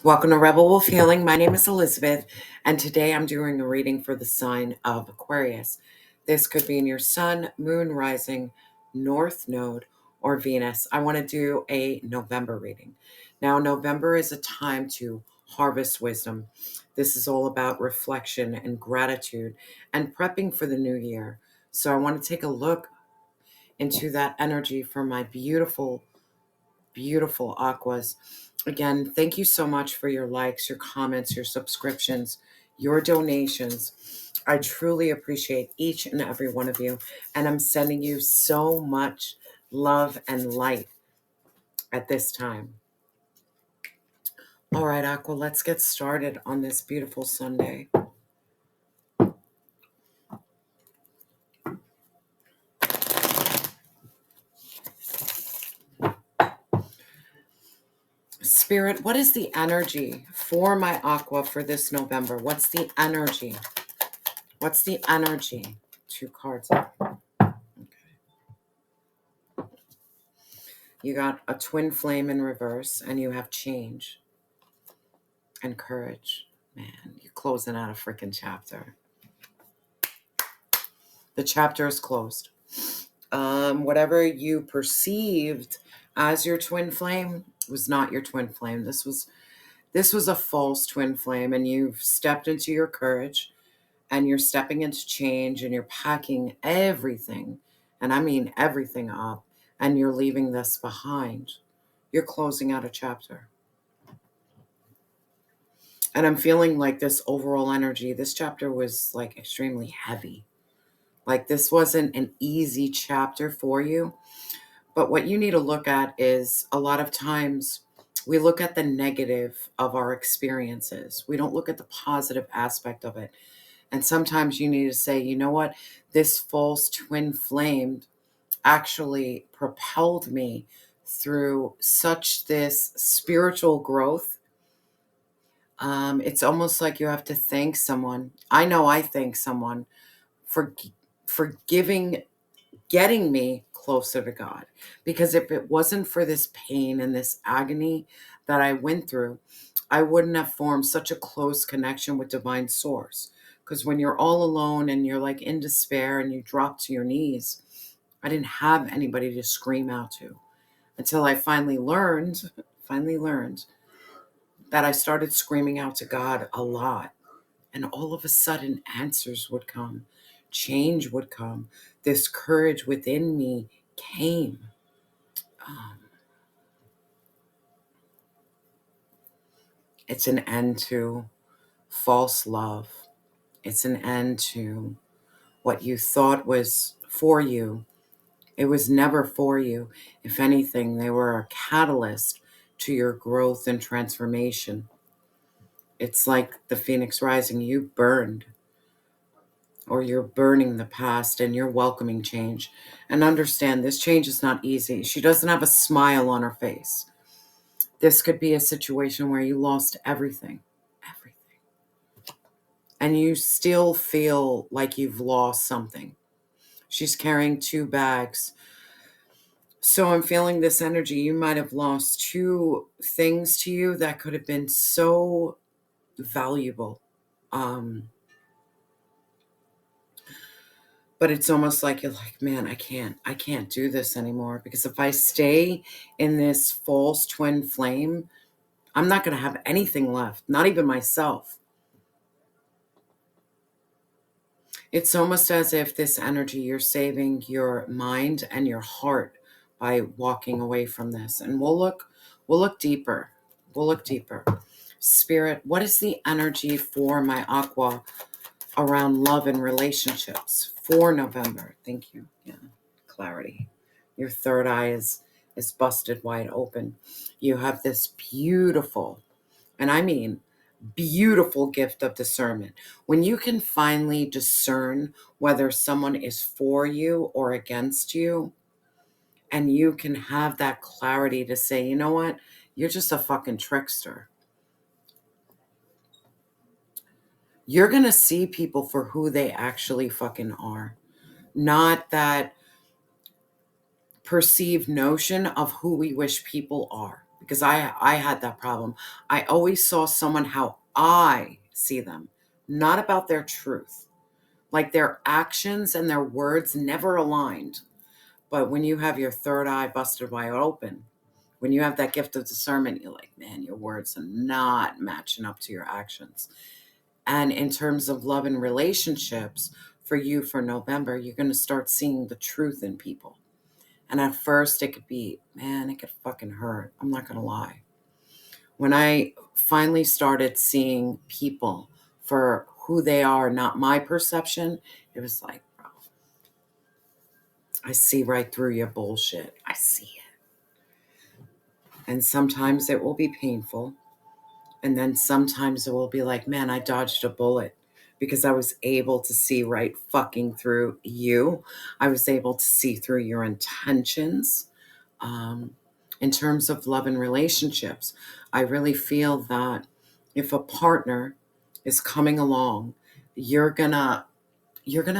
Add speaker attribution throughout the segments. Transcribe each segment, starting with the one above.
Speaker 1: Welcome to Rebel Wolf Healing. My name is Elizabeth, and today I'm doing a reading for the sign of Aquarius. This could be in your sun, moon, rising, north node, or Venus. I want to do a November reading. Now, November is a time to harvest wisdom. This is all about reflection and gratitude and prepping for the new year. So I want to take a look into that energy for my beautiful aquas. Again, thank you so much for your likes, your comments, your subscriptions, your donations. I truly appreciate each and every one of you, and I'm sending you so much love and light at this time. All right, Aqua, let's get started on this beautiful Sunday. Spirit, what is the energy for my Aqua for this November? What's the energy? What's the energy? 2 cards. You got a twin flame in reverse, and you have change and courage. Man, you're closing out a freaking chapter. The chapter is closed. Whatever you perceived as your twin flame was not your twin flame. This was a false twin flame, and you've stepped into your courage, and you're stepping into change, and you're packing everything, and I mean everything up, and you're leaving this behind. You're closing out a chapter. And I'm feeling like this overall energy, this chapter was like extremely heavy. Like this wasn't an easy chapter for you. But what you need to look at is a lot of times we look at the negative of our experiences. We don't look at the positive aspect of it. And sometimes you need to say, you know what? This false twin flame actually propelled me through such this spiritual growth. It's almost like you have to thank someone. I know I thank someone for getting me closer to God. Because if it wasn't for this pain and this agony that I went through, I wouldn't have formed such a close connection with divine source. Because when you're all alone and you're like in despair and you drop to your knees, I didn't have anybody to scream out to until I finally learned that I started screaming out to God a lot. And all of a sudden, answers would come. Change would come. This courage within me came. It's an end to false love. It's an end to what you thought was for you. It was never for you. If anything, they were a catalyst to your growth and transformation. It's like the Phoenix Rising. You burned, or you're burning the past and you're welcoming change. And understand, this change is not easy. She doesn't have a smile on her face. This could be a situation where you lost everything. And you still feel like you've lost something. She's carrying 2 bags. So I'm feeling this energy. You might have lost 2 things to you that could have been so valuable. But it's almost like you're like, man, I can't do this anymore. Because if I stay in this false twin flame, I'm not going to have anything left, not even myself. It's almost as if this energy, you're saving your mind and your heart by walking away from this. And we'll look deeper. We'll look deeper. Spirit, what is the energy for my Aqua around love and relationships for November? Thank you. Yeah. Clarity. Your third eye is busted wide open. You have this beautiful, and I mean beautiful, gift of discernment. When you can finally discern whether someone is for you or against you, and you can have that clarity to say, you know what, you're just a fucking trickster. You're going to see people for who they actually fucking are. Not that perceived notion of who we wish people are. because I had that problem. I always saw someone how I see them, not about their truth. Like their actions and their words never aligned. But when you have your third eye busted wide open, when you have that gift of discernment, you're like, man, your words are not matching up to your actions. And in terms of love and relationships, for you for November, you're going to start seeing the truth in people. And at first, it could be, man, it could fucking hurt. I'm not going to lie. When I finally started seeing people for who they are, not my perception, it was like, bro, I see right through your bullshit. I see it. And sometimes it will be painful. And then sometimes it will be like, man, I dodged a bullet because I was able to see right fucking through you. I was able to see through your intentions. In terms of love and relationships, I really feel that if a partner is coming along, you're gonna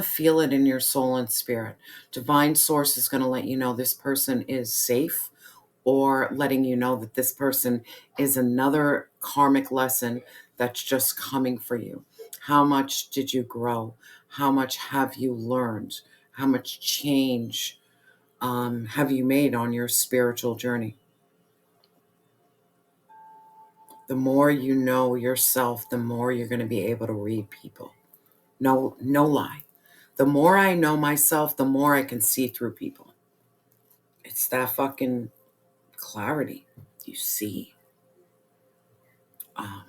Speaker 1: feel it in your soul and spirit. Divine source is gonna let you know this person is safe, or letting you know that this person is another karmic lesson that's just coming for you. How much did you grow? How much have you learned? How much change have you made on your spiritual journey? The more you know yourself, the more you're going to be able to read people. No, no lie. The more I know myself, the more I can see through people. It's that fucking clarity. You see. Um,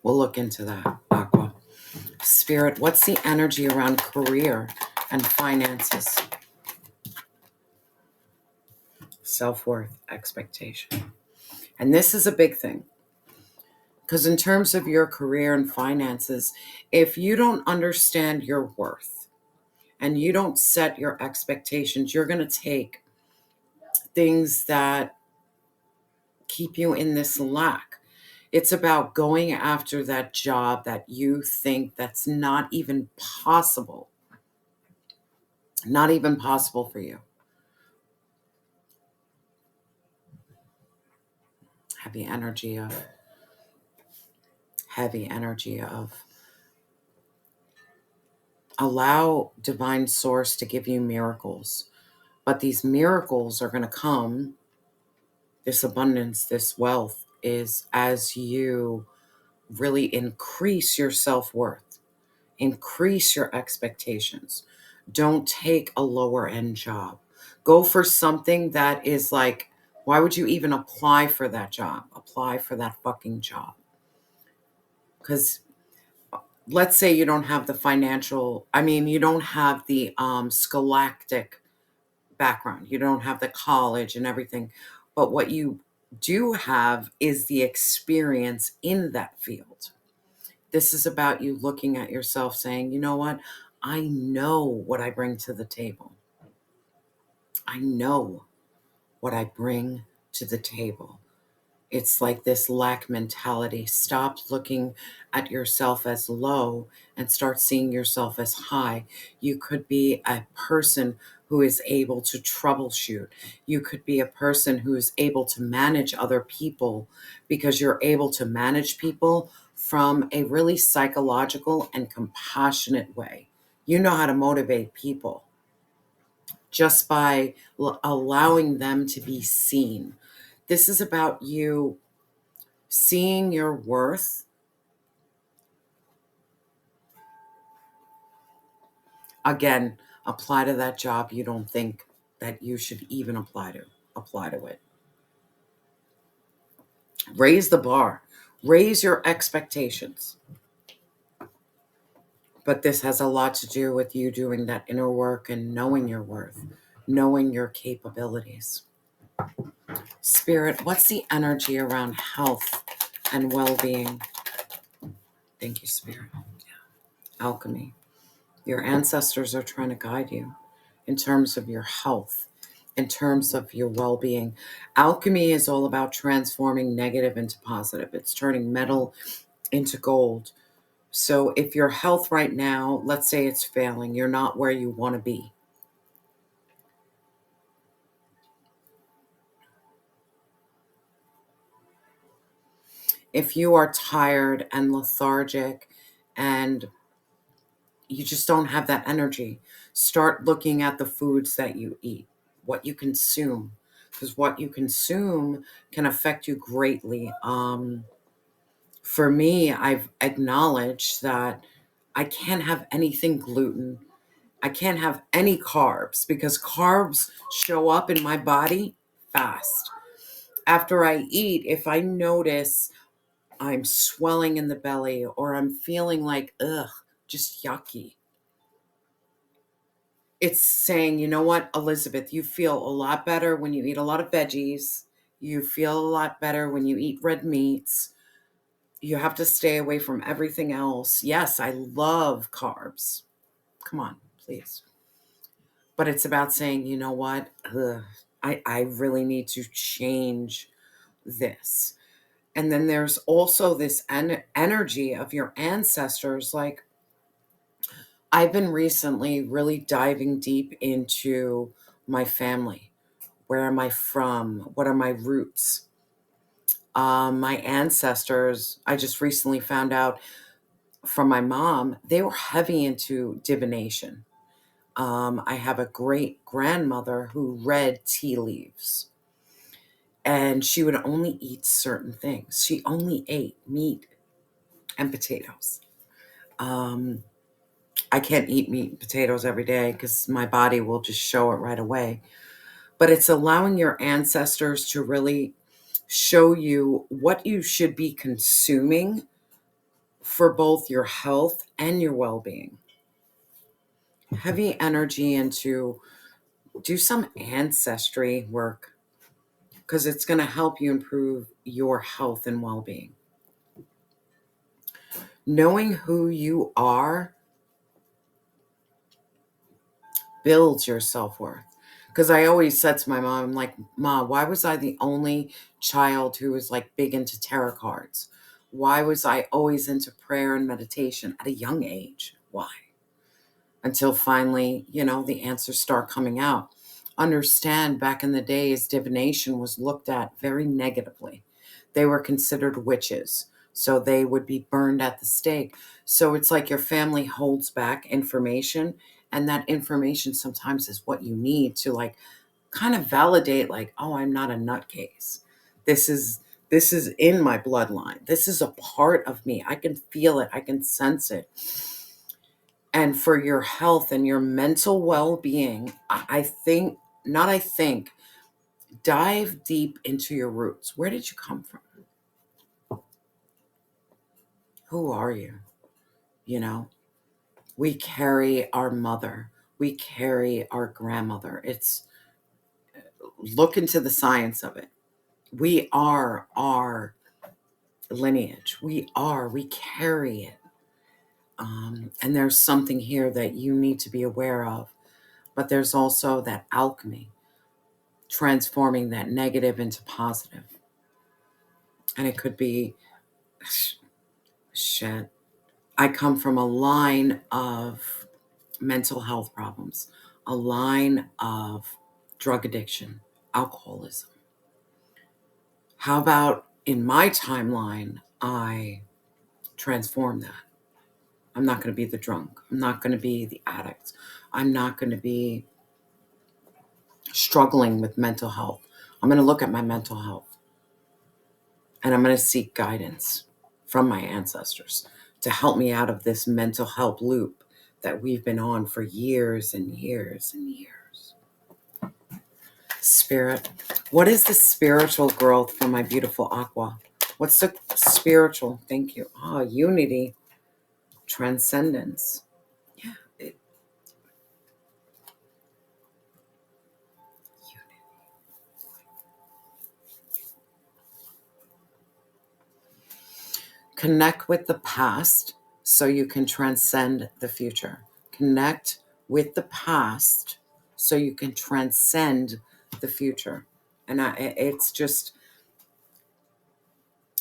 Speaker 1: we'll look into that, Aqua. Spirit, what's the energy around career and finances? Self-worth, expectation. And this is a big thing. Because in terms of your career and finances, if you don't understand your worth and you don't set your expectations, you're going to take things that keep you in this lack. It's about going after that job that you think that's not even possible for you. Heavy energy of allow divine source to give you miracles. But these miracles are going to come, this abundance, this wealth, is as you really increase your self-worth, increase your expectations. Don't take a lower end job. Go for something that is like, why would you even apply for that job? Apply for that fucking job. Because let's say you don't have the you don't have the scholastic background. You don't have the college and everything. But what you do have is the experience in that field. This is about you looking at yourself saying, you know what? I know what I bring to the table. I know what I bring to the table. It's like this lack mentality. Stop looking at yourself as low and start seeing yourself as high. You could be a person who is able to troubleshoot. You could be a person who is able to manage other people because you're able to manage people from a really psychological and compassionate way. You know how to motivate people just by allowing them to be seen. This is about you seeing your worth. Again, apply to that job you don't think that you should even apply to it. Raise the bar, raise your expectations. But this has a lot to do with you doing that inner work and knowing your worth, knowing your capabilities. Spirit, what's the energy around health and well-being? Thank you, Spirit. Alchemy. Your ancestors are trying to guide you in terms of your health, in terms of your well-being. Alchemy is all about transforming negative into positive. It's turning metal into gold. So if your health right now, let's say it's failing, you're not where you want to be. If you are tired and lethargic and you just don't have that energy, start looking at the foods that you eat, what you consume, because what you consume can affect you greatly. For me, I've acknowledged that I can't have anything gluten. I can't have any carbs because carbs show up in my body fast. After I eat, if I notice I'm swelling in the belly or I'm feeling like, ugh, just yucky, it's saying, you know what, Elizabeth, you feel a lot better when you eat a lot of veggies. You feel a lot better when you eat red meats. You have to stay away from everything else. Yes, I love carbs. Come on, please. But it's about saying, you know what, I really need to change this. And then there's also this energy of your ancestors. Like, I've been recently really diving deep into my family. Where am I from? What are my roots? My ancestors, I just recently found out from my mom, they were heavy into divination. I have a great grandmother who read tea leaves, and she would only eat certain things. She only ate meat and potatoes. Um, I can't eat meat and potatoes every day because my body will just show it right away. But it's allowing your ancestors to really show you what you should be consuming for both your health and your well-being. Heavy energy into do some ancestry work because it's going to help you improve your health and well-being. Knowing who you are builds your self-worth. Because I always said to my mom, I'm like, Ma, why was I the only child who was like big into tarot cards? Why was I always into prayer and meditation at a young age? Why? Until finally, the answers start coming out. Understand, back in the days, divination was looked at very negatively. They were considered witches, so they would be burned at the stake. So it's like your family holds back information, and that information sometimes is what you need to like kind of validate, like, oh, I'm not a nutcase. This is in my bloodline. This is a part of me. I can feel it. I can sense it. And for your health and your mental well-being, I think, not I think, dive deep into your roots. Where did you come from? Who are you? We carry our mother. We carry our grandmother. Look into the science of it. We are our lineage. We carry it. And there's something here that you need to be aware of. But there's also that alchemy, transforming that negative into positive. And it could be, shit. I come from a line of mental health problems, a line of drug addiction, alcoholism. How about in my timeline, I transform that? I'm not going to be the drunk. I'm not going to be the addict. I'm not going to be struggling with mental health. I'm going to look at my mental health and I'm going to seek guidance from my ancestors to help me out of this mental health loop that we've been on for years and years and years. Spirit, what is the spiritual growth for my beautiful Aqua? What's the spiritual? Thank you. Unity, transcendence. Yeah. Connect with the past so you can transcend the future. Connect with the past so you can transcend the future. And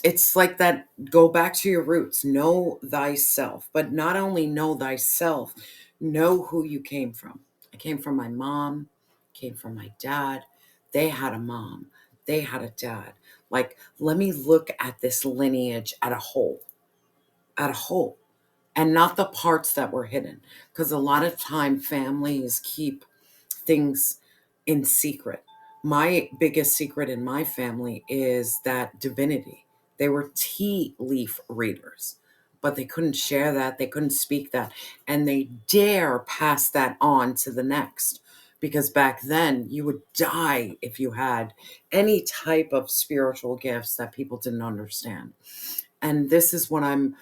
Speaker 1: it's like that, go back to your roots, know thyself, but not only know thyself, know who you came from. I came from my mom, came from my dad. They had a mom. they had a dad. Like, let me look at this lineage at a whole, and not the parts that were hidden. Because a lot of time families keep things in secret. My biggest secret in my family is that divinity. They were tea leaf readers, but they couldn't share that. They couldn't speak that. And they dare pass that on to the next. Because back then, you would die if you had any type of spiritual gifts that people didn't understand. And this is what I'm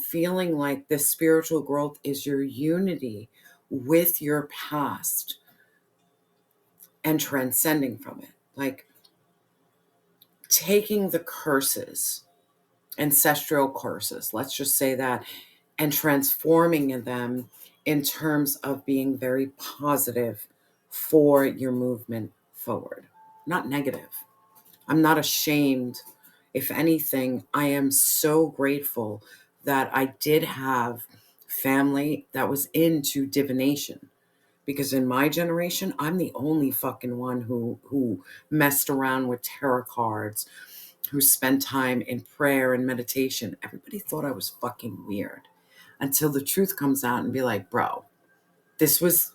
Speaker 1: feeling like this spiritual growth is your unity with your past and transcending from it. Like taking the curses, ancestral curses, let's just say that, and transforming them in terms of being very positive for your movement forward, not negative. I'm not ashamed. If anything, I am so grateful that I did have family that was into divination. Because in my generation, I'm the only fucking one who messed around with tarot cards, who spent time in prayer and meditation. Everybody thought I was fucking weird until the truth comes out and be like, bro, this was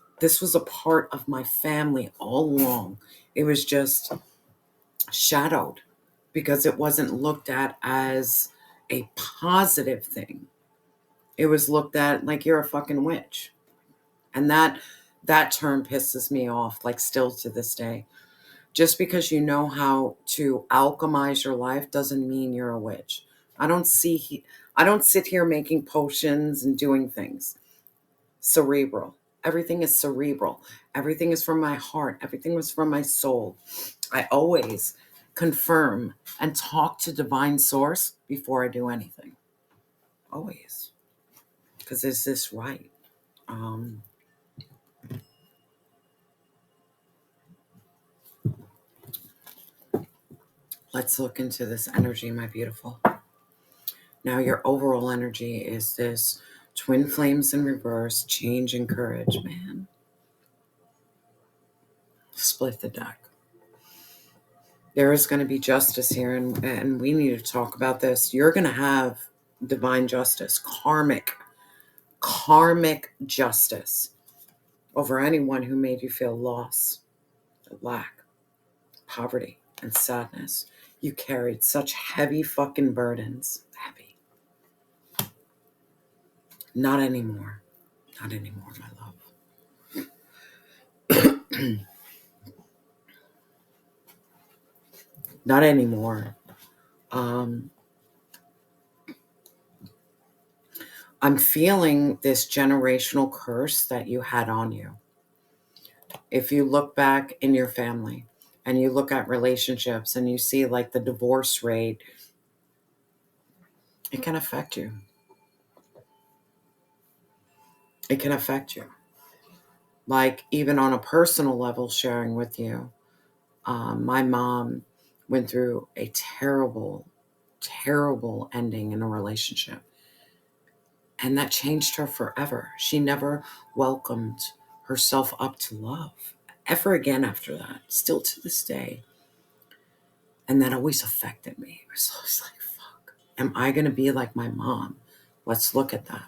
Speaker 1: a part of my family all along. It was just shadowed because it wasn't looked at as a positive thing. It was looked at like you're a fucking witch. And that term pisses me off, like still to this day. Just because you know how to alchemize your life doesn't mean you're a witch. I don't sit here making potions and doing things. Cerebral. Everything is cerebral. Everything is from my heart. Everything was from my soul. I always confirm and talk to divine source before I do anything. Always. Because is this right? Let's look into this energy, my beautiful. Now your overall energy is this twin flames in reverse, change and courage, man. Split the deck. There is going to be justice here, and we need to talk about this. You're going to have divine justice, karmic justice over anyone who made you feel loss, lack, poverty, and sadness. You carried such heavy fucking burdens. Heavy. Not anymore. Not anymore, my love. Not anymore. I'm feeling this generational curse that you had on you. If you look back in your family and you look at relationships and you see like the divorce rate, it can affect you. It can affect you. Like even on a personal level, sharing with you, my mom went through a terrible, terrible ending in a relationship. And that changed her forever. She never welcomed herself up to love ever again after that, still to this day. And that always affected me. It was always like, fuck, am I going to be like my mom? Let's look at that.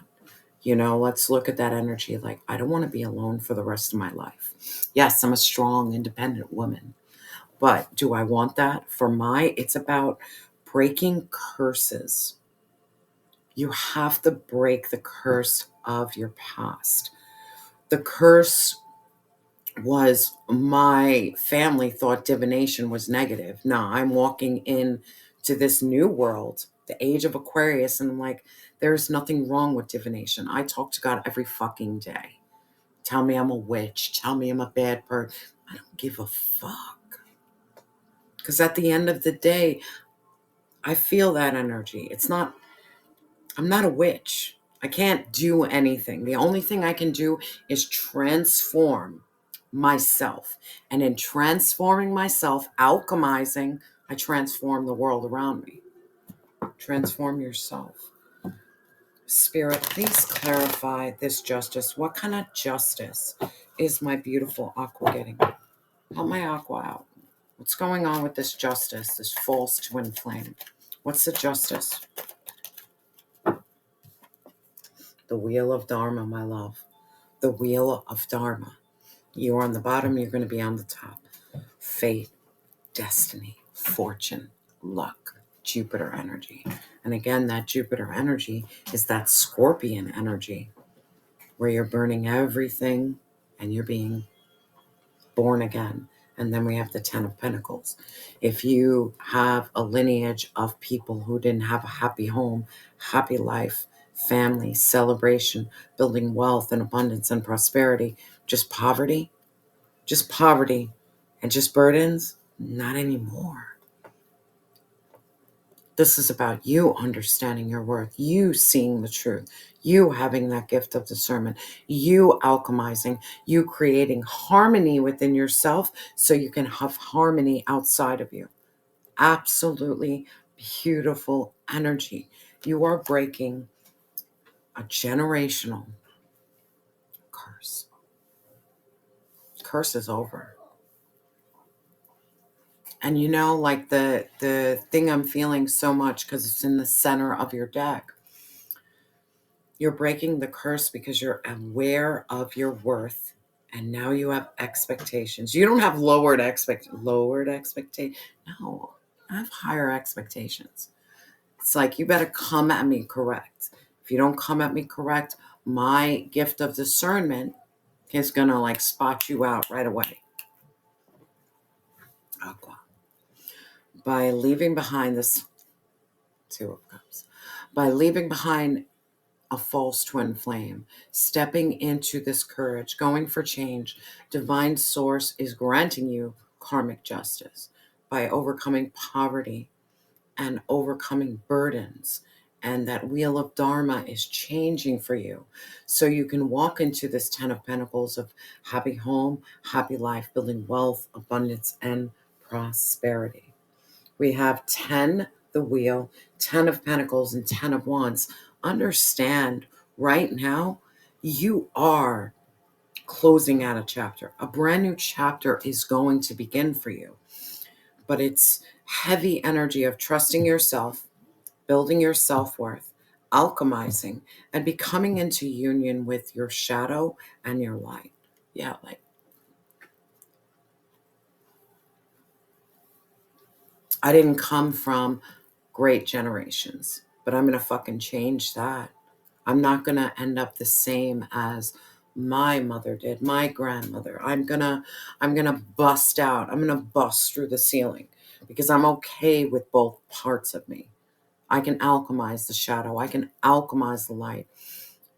Speaker 1: Let's look at that energy. Like, I don't want to be alone for the rest of my life. Yes, I'm a strong, independent woman. But do I want that? It's about breaking curses. You have to break the curse of your past. The curse was my family thought divination was negative. Now I'm walking in to this new world, the age of Aquarius, and I'm like, there's nothing wrong with divination. I talk to God every fucking day. Tell me I'm a witch. Tell me I'm a bad person. I don't give a fuck. Because at the end of the day, I feel that energy. I'm not a witch. I can't do anything. The only thing I can do is transform myself. And in transforming myself, alchemizing, I transform the world around me. Transform yourself. Spirit, please clarify this justice. What kind of justice is my beautiful Aqua getting? Help my Aqua out. What's going on with this justice, this false twin flame? What's the justice? The wheel of Dharma, my love. The wheel of Dharma. You're on the bottom, you're going to be on the top. Fate, destiny, fortune, luck, Jupiter energy. And again, that Jupiter energy is that Scorpion energy where you're burning everything and you're being born again. And then we have the 10 of Pentacles. If you have a lineage of people who didn't have a happy home, happy life, family, celebration, building wealth and abundance and prosperity, just poverty and just burdens, not anymore. This is about you understanding your worth, you seeing the truth, you having that gift of discernment, you alchemizing, you creating harmony within yourself so you can have harmony outside of you. Absolutely beautiful energy. You are breaking a generational curse. Curse is over. And you know, like the thing I'm feeling so much because it's in the center of your deck. You're breaking the curse because you're aware of your worth, and now you have expectations. You don't have lowered expectations. No, I have higher expectations. It's like you better come at me correct. If you don't come at me correct, my gift of discernment is gonna like spot you out right away. Aqua. By leaving behind this Two of Cups, by leaving behind a false twin flame, stepping into this courage, going for change, divine source is granting you karmic justice by overcoming poverty and overcoming burdens. And that wheel of Dharma is changing for you. So you can walk into this 10 of Pentacles of happy home, happy life, building wealth, abundance, and prosperity. We have 10, the wheel, 10 of Pentacles, and 10 of Wands. Understand right now, you are closing out a chapter. A brand new chapter is going to begin for you. But it's heavy energy of trusting yourself, building your self-worth, alchemizing, and becoming into union with your shadow and your light. Yeah, like I didn't come from great generations, but I'm going to fucking change that. I'm not going to end up the same as my mother did, my grandmother. I'm going to bust out. I'm going to bust through the ceiling because I'm okay with both parts of me. I can alchemize the shadow. I can alchemize the light.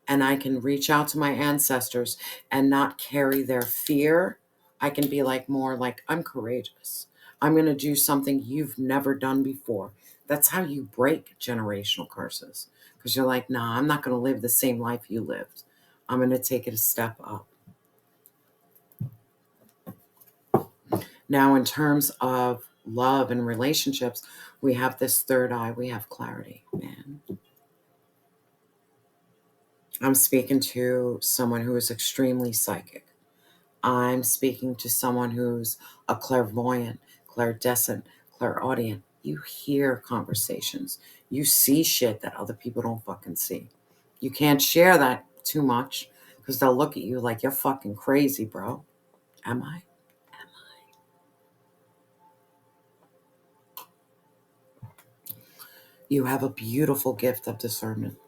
Speaker 1: And I can reach out to my ancestors and not carry their fear. I can be like more like, I'm courageous. I'm going to do something you've never done before. That's how you break generational curses. Because you're like, nah, I'm not going to live the same life you lived. I'm going to take it a step up. Now, in terms of love and relationships, we have this third eye. We have clarity, man. I'm speaking to someone who is extremely psychic. I'm speaking to someone who's a clairvoyant, clairdescent, clairaudient. You hear conversations. You see shit that other people don't fucking see. You can't share that too much because they'll look at you like you're fucking crazy, bro. Am I? You have a beautiful gift of discernment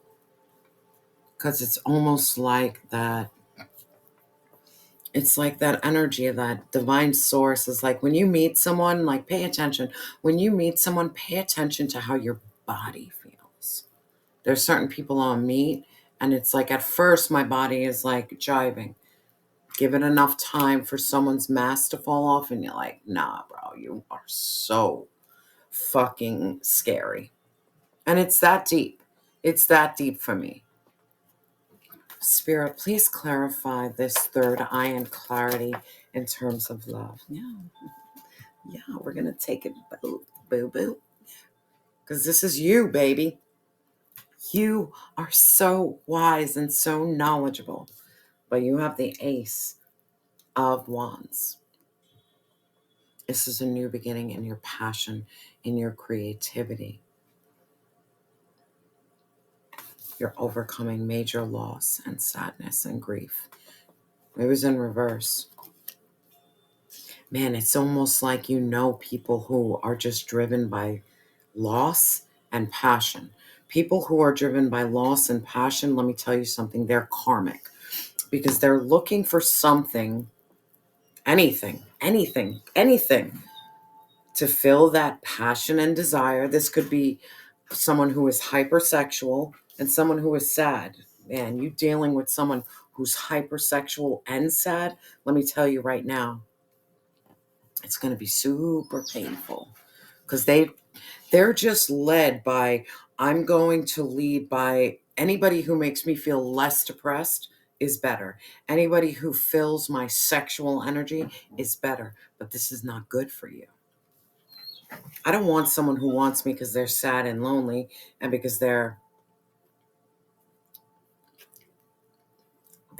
Speaker 1: because it's almost like that. It's like that energy of that divine source is like when you meet someone, like pay attention. When you meet someone, pay attention to how your body feels. There's certain people I'll meet, and it's like at first my body is like jiving. Give it enough time for someone's mask to fall off, and you're like, nah, bro, you are so fucking scary. And it's that deep. It's that deep for me. Spirit, please clarify this third eye and clarity in terms of love. Yeah, we're going to take it boo, boo. Because this is you, baby. You are so wise and so knowledgeable. But you have the Ace of Wands. This is a new beginning in your passion, in your creativity. You're overcoming major loss and sadness and grief. It was in reverse. Man, it's almost like people who are just driven by loss and passion. People who are driven by loss and passion, let me tell you something, they're karmic because they're looking for something, anything to fill that passion and desire. This could be someone who is hypersexual and someone who is sad. Man, you dealing with someone who's hypersexual and sad, let me tell you right now, it's going to be super painful because they're just led by, I'm going to lead by anybody who makes me feel less depressed is better. Anybody who fills my sexual energy is better, but this is not good for you. I don't want someone who wants me because they're sad and lonely and because their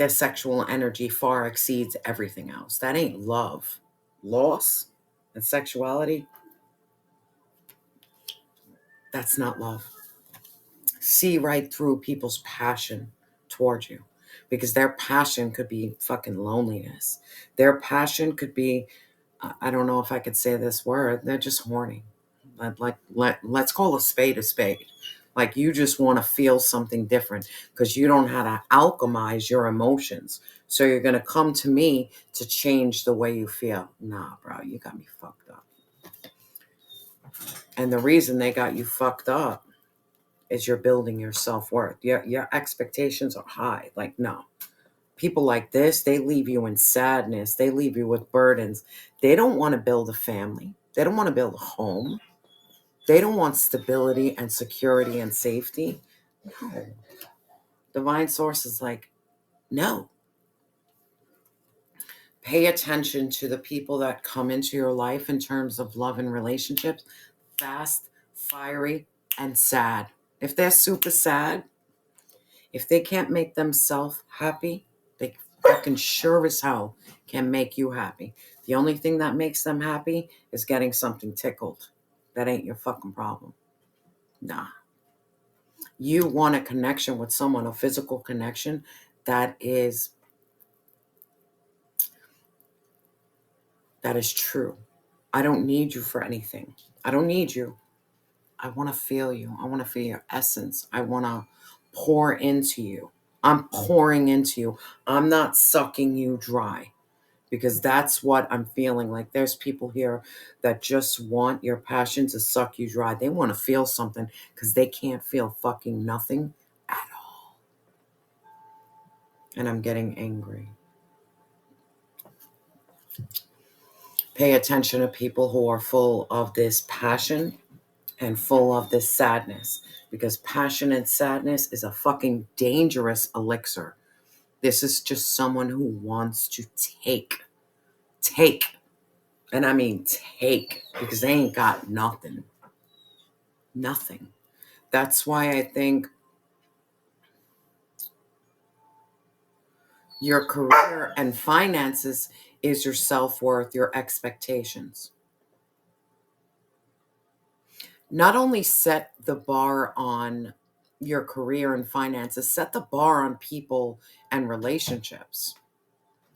Speaker 1: sexual energy far exceeds everything else. That ain't love. Loss and sexuality, that's not love. See right through people's passion towards you because their passion could be fucking loneliness. Their passion could be, I don't know if I could say this word, they're just horny. Let's call a spade a spade. Like you just want to feel something different because you don't know how to alchemize your emotions. So you're going to come to me to change the way you feel. Nah, bro, you got me fucked up. And the reason they got you fucked up is you're building your self-worth. Your expectations are high. Like, no. People like this, they leave you in sadness. They leave you with burdens. They don't want to build a family. They don't want to build a home. They don't want stability and security and safety. No. Divine Source is like, no. Pay attention to the people that come into your life in terms of love and relationships. Fast, fiery, and sad. If they're super sad, if they can't make themselves happy, they fucking sure as hell can make you happy. The only thing that makes them happy is getting something tickled. That ain't your fucking problem. Nah. You want a connection with someone, a physical connection that is true. I don't need you for anything. I don't need you. I want to feel you. I want to feel your essence. I want to pour into you. I'm pouring into you. I'm not sucking you dry because that's what I'm feeling like. There's people here that just want your passion to suck you dry. They want to feel something because they can't feel fucking nothing at all. And I'm getting angry. Pay attention to people who are full of this passion and full of this sadness because passion and sadness is a fucking dangerous elixir. This is just someone who wants to take, and I mean take, because they ain't got nothing. That's why I think your career and finances is your self-worth, your expectations. Not only set the bar on your career and finances, set the bar on people and relationships.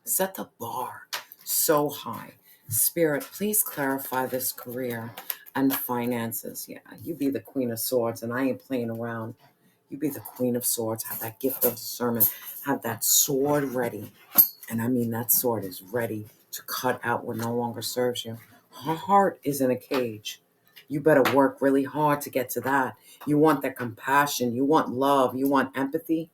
Speaker 1: Set the bar so high. Spirit, please clarify this career and finances. Yeah, you be the Queen of Swords, and I ain't playing around. You be the Queen of Swords. Have that gift of discernment. Have that sword ready. And I mean, that sword is ready to cut out what no longer serves you. Her heart is in a cage. You better work really hard to get to that. You want that compassion. You want love. You want empathy,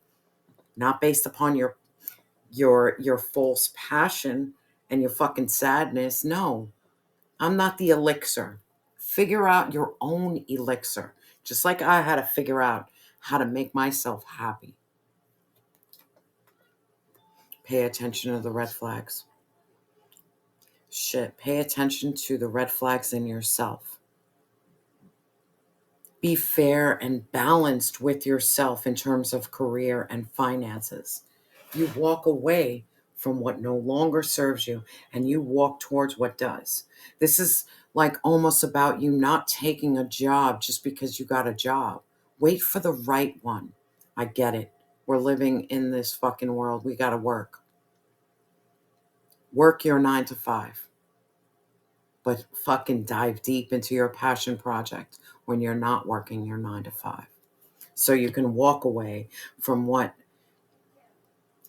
Speaker 1: not based upon your false passion and your fucking sadness. No, I'm not the elixir. Figure out your own elixir. Just like I had to figure out how to make myself happy. Pay attention to the red flags. Shit, pay attention to the red flags in yourself. Be fair and balanced with yourself in terms of career and finances. You walk away from what no longer serves you, and you walk towards what does. This is like almost about you not taking a job just because you got a job. Wait for the right one. I get it. We're living in this fucking world. We got to work. Work your 9 to 5. But fucking dive deep into your passion project when you're not working your 9 to 5. So you can walk away from what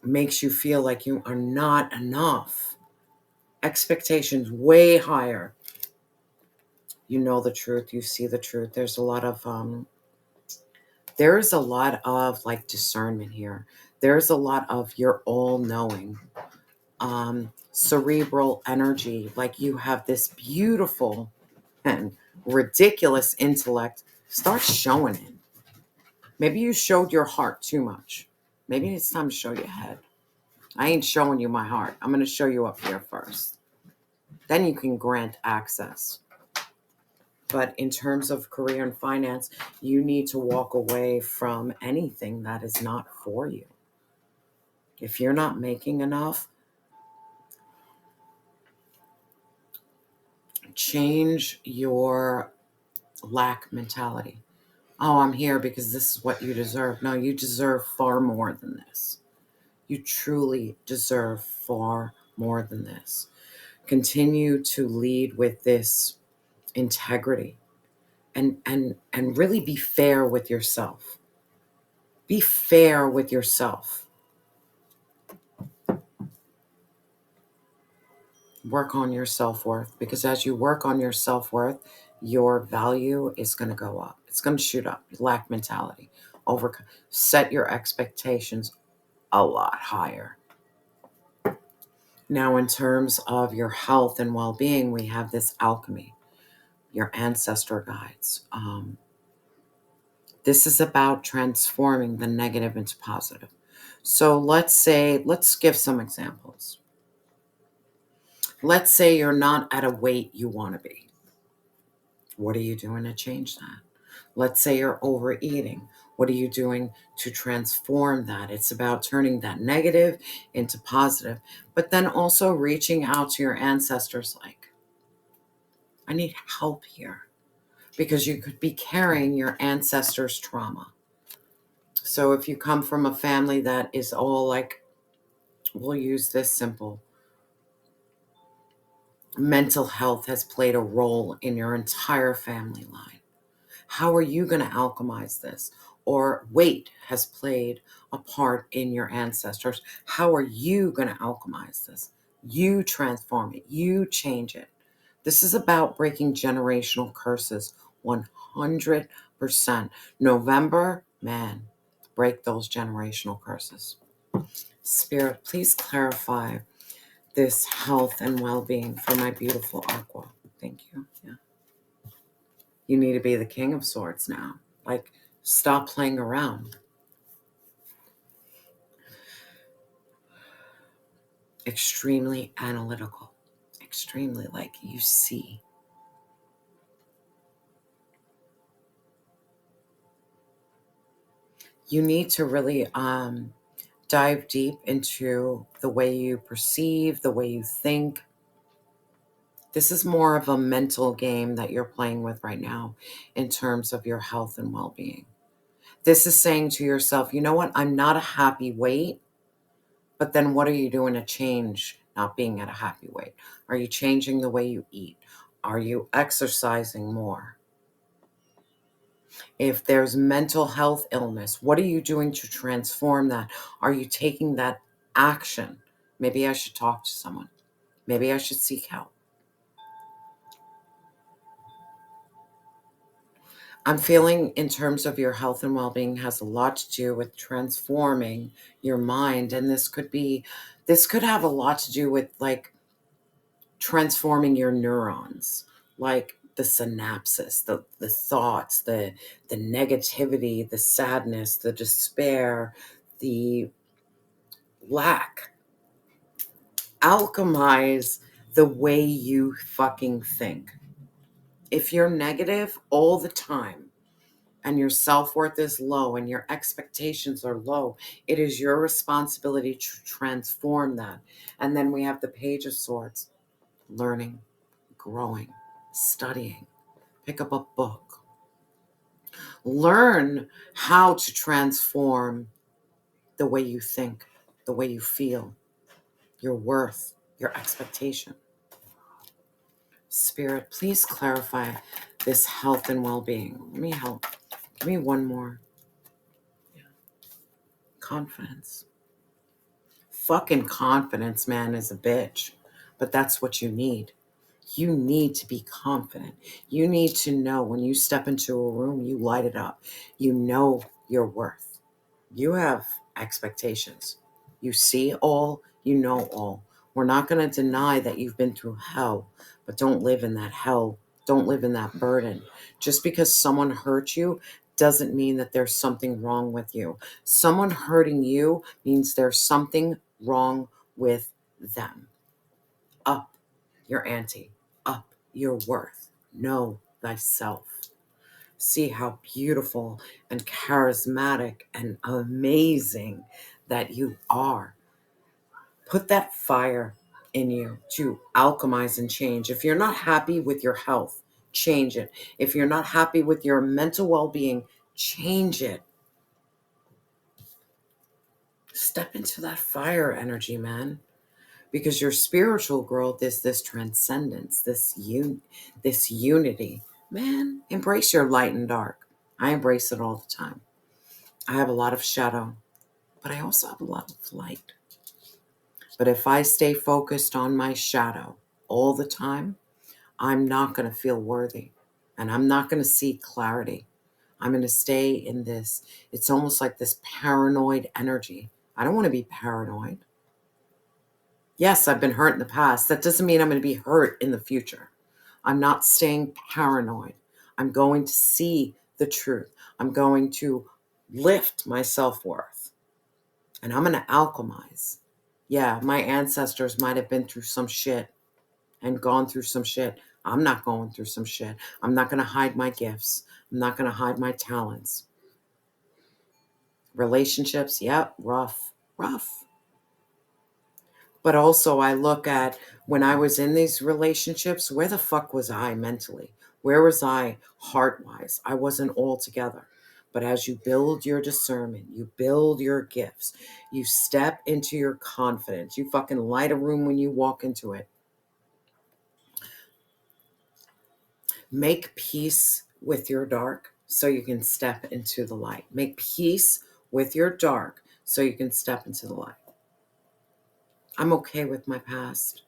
Speaker 1: makes you feel like you are not enough. Expectations way higher. You know the truth. You see the truth. There's a lot of like discernment here. There's a lot of you're all knowing. Cerebral energy. Like you have this beautiful and ridiculous intellect. Start showing it. Maybe you showed your heart too much. Maybe it's time to show your head. I ain't showing you my heart. I'm going to show you up here first. Then you can grant access. But in terms of career and finance, you need to walk away from anything that is not for you. If you're not making enough, change your lack mentality. Oh, I'm here because this is what you deserve. No, you deserve far more than this. You truly deserve far more than this. Continue to lead with this integrity and really be fair with yourself. Be fair with yourself. Work on your self-worth, because as you work on your self-worth, your value is going to go up. It's going to shoot up. Lack mentality. Set your expectations a lot higher. Now, in terms of your health and well-being, we have this alchemy, your ancestor guides. This is about transforming the negative into positive. So let's give some examples. Let's say you're not at a weight you want to be. What are you doing to change that? Let's say you're overeating. What are you doing to transform that? It's about turning that negative into positive, but then also reaching out to your ancestors like, I need help here, because you could be carrying your ancestors' trauma. So if you come from a family that is all like, we'll use this simple, mental health has played a role in your entire family line. How are you going to alchemize this? Or weight has played a part in your ancestors. How are you going to alchemize this? You transform it. You change it. This is about breaking generational curses 100%. November, man, break those generational curses. Spirit, please clarify this health and well-being for my beautiful Aqua. Thank you. Yeah. You need to be the king of swords now. Like, stop playing around. Extremely analytical. Extremely, like, you see. You need to really dive deep into the way you perceive, the way you think. This is more of a mental game that you're playing with right now in terms of your health and well-being. This is saying to yourself, you know what? I'm not a happy weight, but then what are you doing to change not being at a happy weight? Are you changing the way you eat? Are you exercising more? If there's mental health illness, what are you doing to transform that? Are you taking that action? Maybe I should talk to someone. Maybe I should seek help. I'm feeling in terms of your health and well-being has a lot to do with transforming your mind. And this could have a lot to do with like transforming your neurons, like the synapses, the thoughts, the negativity, the sadness, the despair, the lack. Alchemize the way you fucking think. If you're negative all the time, and your self-worth is low and your expectations are low, it is your responsibility to transform that. And then we have the Page of Swords, learning, growing, studying. Pick up a book. Learn how to transform the way you think, the way you feel, your worth, your expectation. Spirit, please clarify this health and well-being. Let me help. Give me one more. Confidence. Fucking confidence, man, is a bitch. But that's what you need. You need to be confident. You need to know when you step into a room, you light it up. You know your worth. You have expectations. You see all, you know all. We're not going to deny that you've been through hell, but don't live in that hell. Don't live in that burden. Just because someone hurt you doesn't mean that there's something wrong with you. Someone hurting you means there's something wrong with them. Up your ante, up your worth. Know thyself. See how beautiful and charismatic and amazing that you are. Put that fire in you to alchemize and change. If you're not happy with your health, change it. If you're not happy with your mental well-being, change it. Step into that fire energy, man. Because your spiritual growth is this transcendence, this unity. Man, embrace your light and dark. I embrace it all the time. I have a lot of shadow, but I also have a lot of light. But if I stay focused on my shadow all the time, I'm not going to feel worthy, and I'm not going to see clarity. I'm going to stay in this. It's almost like this paranoid energy. I don't want to be paranoid. Yes, I've been hurt in the past. That doesn't mean I'm going to be hurt in the future. I'm not staying paranoid. I'm going to see the truth. I'm going to lift my self-worth. And I'm going to alchemize. Yeah, my ancestors might have been through some shit and gone through some shit. I'm not going through some shit. I'm not going to hide my gifts. I'm not going to hide my talents. Relationships, yeah, rough. But also I look at when I was in these relationships, where the fuck was I mentally? Where was I heart-wise? I wasn't all together. But as you build your discernment, you build your gifts, you step into your confidence, you fucking light a room when you walk into it. Make peace with your dark so you can step into the light. Make peace with your dark so you can step into the light. I'm okay with my past.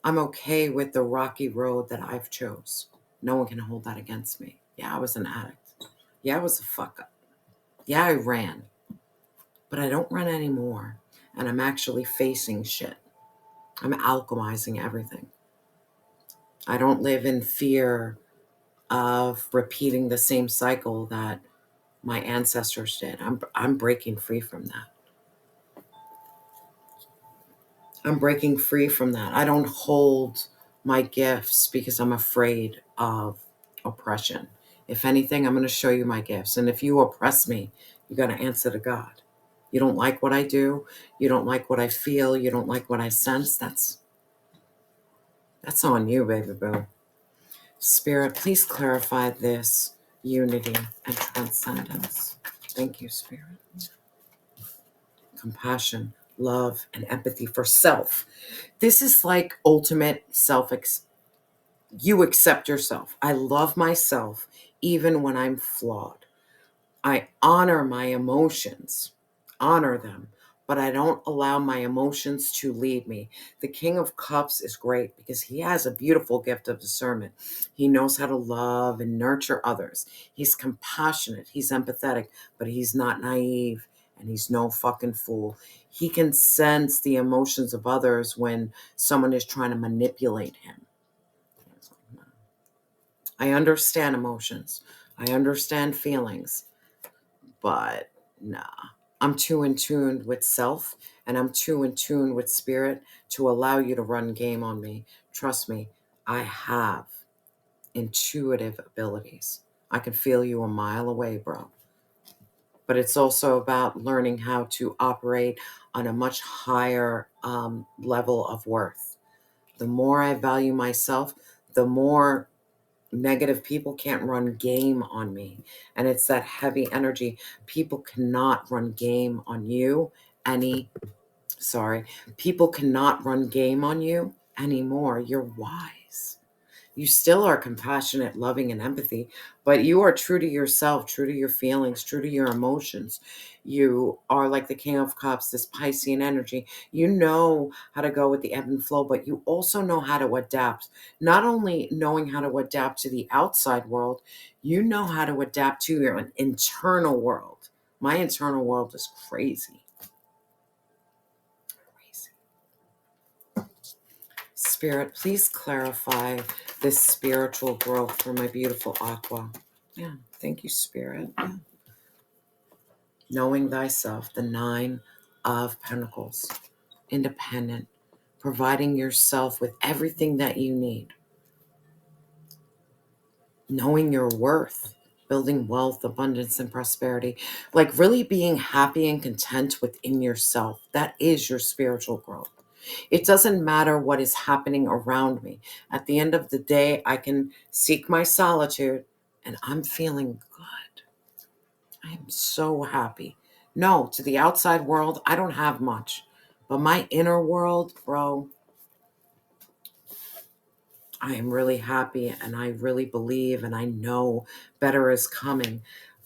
Speaker 1: I'm okay with the rocky road that I've chose. No one can hold that against me. Yeah, I was an addict. Yeah, I was a fuck up. Yeah, I ran. But I don't run anymore. And I'm actually facing shit. I'm alchemizing everything. I don't live in fear of repeating the same cycle that my ancestors did. I'm breaking free from that. I'm breaking free from that. I don't hold my gifts because I'm afraid of oppression. If anything, I'm going to show you my gifts. And if you oppress me, you got to answer to God. You don't like what I do. You don't like what I feel. You don't like what I sense. That's on you, baby boo. Spirit, please clarify this unity and transcendence. Thank you, Spirit. Compassion, love, and empathy for self. This is like ultimate you accept yourself. I love myself even when I'm flawed. I honor my emotions, honor them, but I don't allow my emotions to lead me. The King of Cups is great because he has a beautiful gift of discernment. He knows how to love and nurture others. He's compassionate, he's empathetic, but he's not naive and he's no fucking fool. He can sense the emotions of others when someone is trying to manipulate him. I understand emotions. I understand feelings. But nah, I'm too in tune with self and I'm too in tune with spirit to allow you to run game on me. Trust me, I have intuitive abilities. I can feel you a mile away, bro. But it's also about learning how to operate on a much higher level of worth. The more I value myself, the more negative people can't run game on me. And it's that heavy energy. People cannot run game on you people cannot run game on you anymore. You're wise. You still are compassionate, loving, and empathy, but you are true to yourself, true to your feelings, true to your emotions. You are like the King of Cups, this Piscean energy. You know how to go with the ebb and flow, but you also know how to adapt. Not only knowing how to adapt to the outside world, you know how to adapt to your internal world. My internal world is crazy. Crazy. Spirit, please clarify this spiritual growth for my beautiful Aqua. Yeah, thank you, Spirit. Yeah. Knowing thyself, the Nine of Pentacles, independent, providing yourself with everything that you need. Knowing your worth, building wealth, abundance, and prosperity. Like really being happy and content within yourself. That is your spiritual growth. It doesn't matter what is happening around me. At the end of the day, I can seek my solitude and I'm feeling good. I am so happy. No, to the outside world, I don't have much. But my inner world, bro, I am really happy and I really believe and I know better is coming.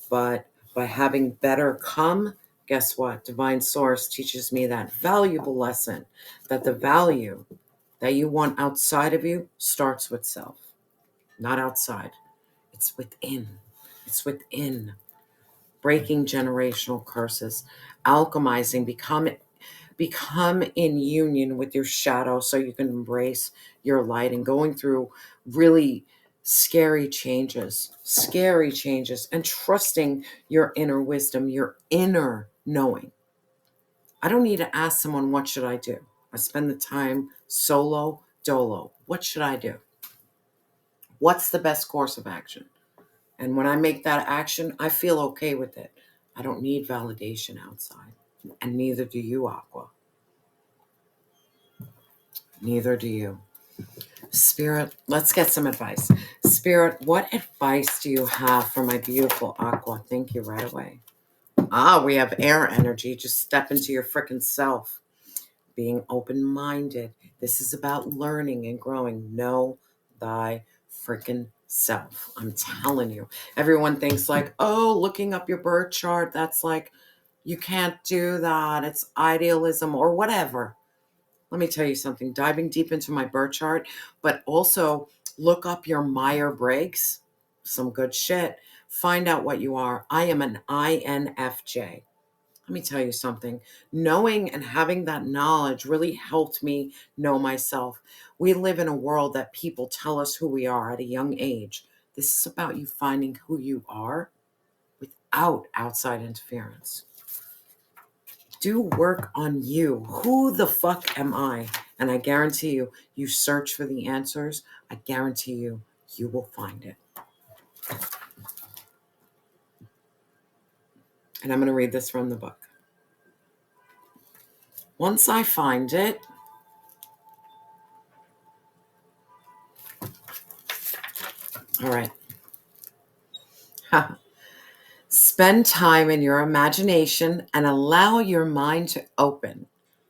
Speaker 1: But by having better come, guess what? Divine Source teaches me that valuable lesson that the value that you want outside of you starts with self, not outside. It's within. It's within. Breaking generational curses, alchemizing, become in union with your shadow so you can embrace your light, and going through really scary changes, and trusting your inner wisdom, your inner knowing. I don't need to ask someone, what should I do? I spend the time solo dolo. What should I do? What's the best course of action? And when I make that action, I feel okay with it. I don't need validation outside. And neither do you, Aqua. Neither do you. Spirit, let's get some advice. Spirit, what advice do you have for my beautiful Aqua? Thank you right away. We have air energy. Just step into your freaking self. Being open-minded. This is about learning and growing. Know thy freaking self. I'm telling you. Everyone thinks like, oh, looking up your birth chart, that's like, you can't do that. It's idealism or whatever. Let me tell you something. Diving deep into my birth chart, but also look up your Myers-Briggs. Some good shit. Find out what you are. I am an INFJ. Let me tell you something. Knowing and having that knowledge really helped me know myself. We live in a world that people tell us who we are at a young age. This is about you finding who you are without outside interference. Do work on you. Who the fuck am I? And I guarantee you, you search for the answers. I guarantee you, you will find it. And I'm going to read this from the book. Once I find it, all right. Spend time in your imagination and allow your mind to open.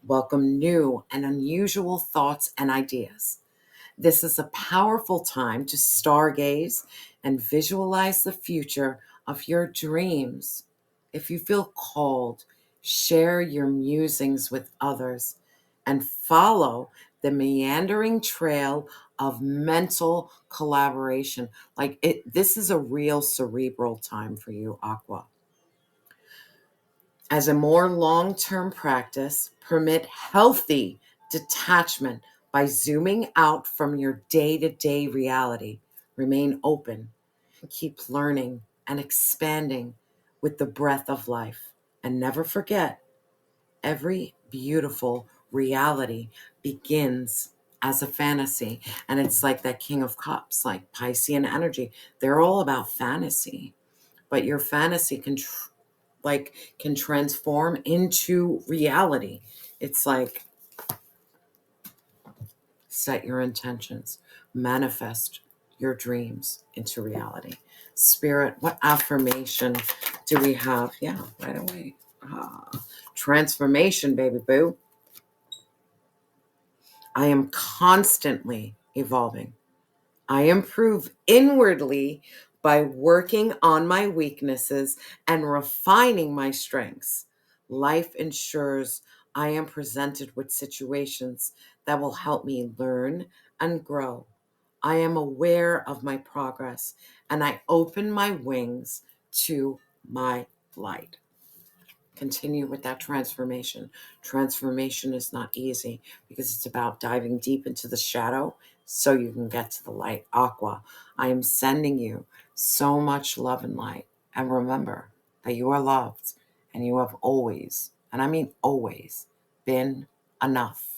Speaker 1: Welcome new and unusual thoughts and ideas. This is a powerful time to stargaze and visualize the future of your dreams. If you feel called, share your musings with others and follow the meandering trail of mental collaboration. This is a real cerebral time for you, Aqua. As a more long-term practice, permit healthy detachment by zooming out from your day-to-day reality. Remain open. Keep learning and expanding with the breath of life. And never forget, every beautiful reality begins as a fantasy. And it's like that King of Cups, like Piscean energy. They're all about fantasy. But your fantasy can transform into reality. It's like, set your intentions, manifest your dreams into reality. Spirit, what affirmation do we have? Yeah, right away. Transformation, baby boo. I am constantly evolving. I improve inwardly by working on my weaknesses and refining my strengths. Life ensures I am presented with situations that will help me learn and grow. I am aware of my progress and I open my wings to my light. Continue with that transformation. Transformation is not easy because it's about diving deep into the shadow so you can get to the light. Aqua, I am sending you so much love and light. And remember that you are loved and you have always, and I mean always, been enough.